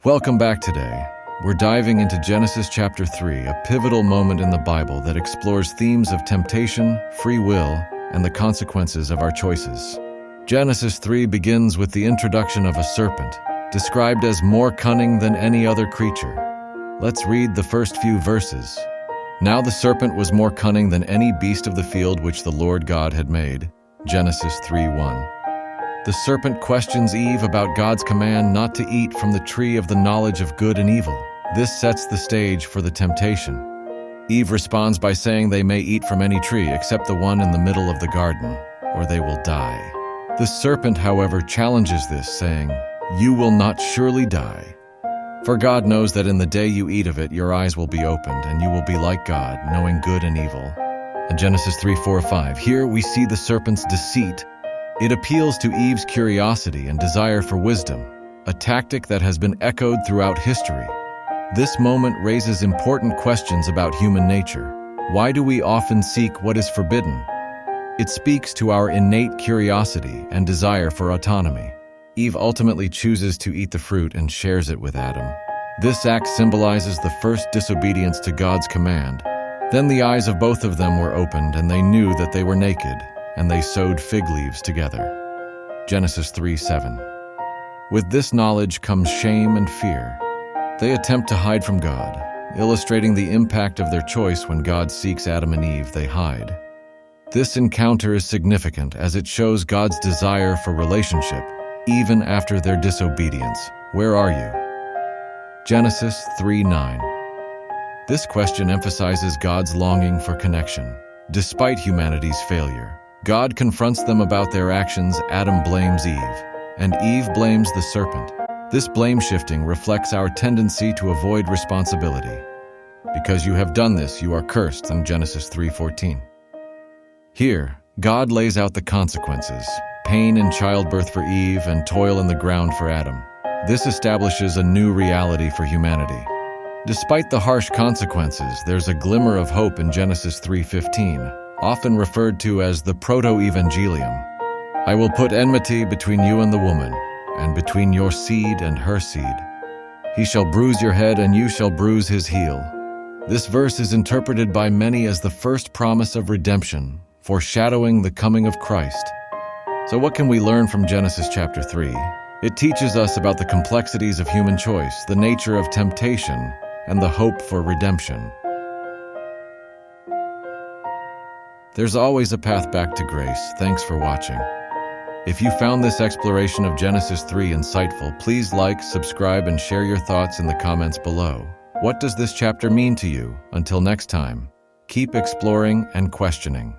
Welcome back today. We're diving into Genesis chapter 3, a pivotal moment in the Bible that explores themes of temptation, free will, and the consequences of our choices. Genesis 3 begins with the introduction of a serpent, described as more cunning than any other creature. Let's read the first few verses. Now the serpent was more cunning than any beast of the field which the Lord God had made. Genesis 3:1. The serpent questions Eve about God's command not to eat from the tree of the knowledge of good and evil. This sets the stage for the temptation. Eve responds by saying they may eat from any tree except the one in the middle of the garden, or they will die. The serpent, however, challenges this, saying, "You will not surely die. For God knows that in the day you eat of it, your eyes will be opened, and you will be like God, knowing good and evil." In Genesis 3:4-5, here we see the serpent's deceit. It appeals to Eve's curiosity and desire for wisdom, a tactic that has been echoed throughout history. This moment raises important questions about human nature. Why do we often seek what is forbidden? It speaks to our innate curiosity and desire for autonomy. Eve ultimately chooses to eat the fruit and shares it with Adam. This act symbolizes the first disobedience to God's command. Then the eyes of both of them were opened, and they knew that they were naked, and they sewed fig leaves together. Genesis 3:7. With this knowledge comes shame and fear. They attempt to hide from God, illustrating the impact of their choice. When God seeks Adam and Eve, they hide. This encounter is significant as it shows God's desire for relationship, even after their disobedience. Where are you? Genesis 3:9. This question emphasizes God's longing for connection. Despite humanity's failure, God confronts them about their actions. Adam blames Eve, and Eve blames the serpent. This blame shifting reflects our tendency to avoid responsibility. Because you have done this, you are cursed, in Genesis 3:14. Here, God lays out the consequences: pain in childbirth for Eve and toil in the ground for Adam. This establishes a new reality for humanity. Despite the harsh consequences, there's a glimmer of hope in Genesis 3:15. Often referred to as the proto-evangelium. I will put enmity between you and the woman, and between your seed and her seed. He shall bruise your head, and you shall bruise his heel. This verse is interpreted by many as the first promise of redemption, foreshadowing the coming of Christ. So what can we learn from Genesis chapter 3? It teaches us about the complexities of human choice, the nature of temptation, and the hope for redemption. There's always a path back to grace. Thanks for watching. If you found this exploration of Genesis 3 insightful, please like, subscribe, and share your thoughts in the comments below. What does this chapter mean to you? Until next time, keep exploring and questioning.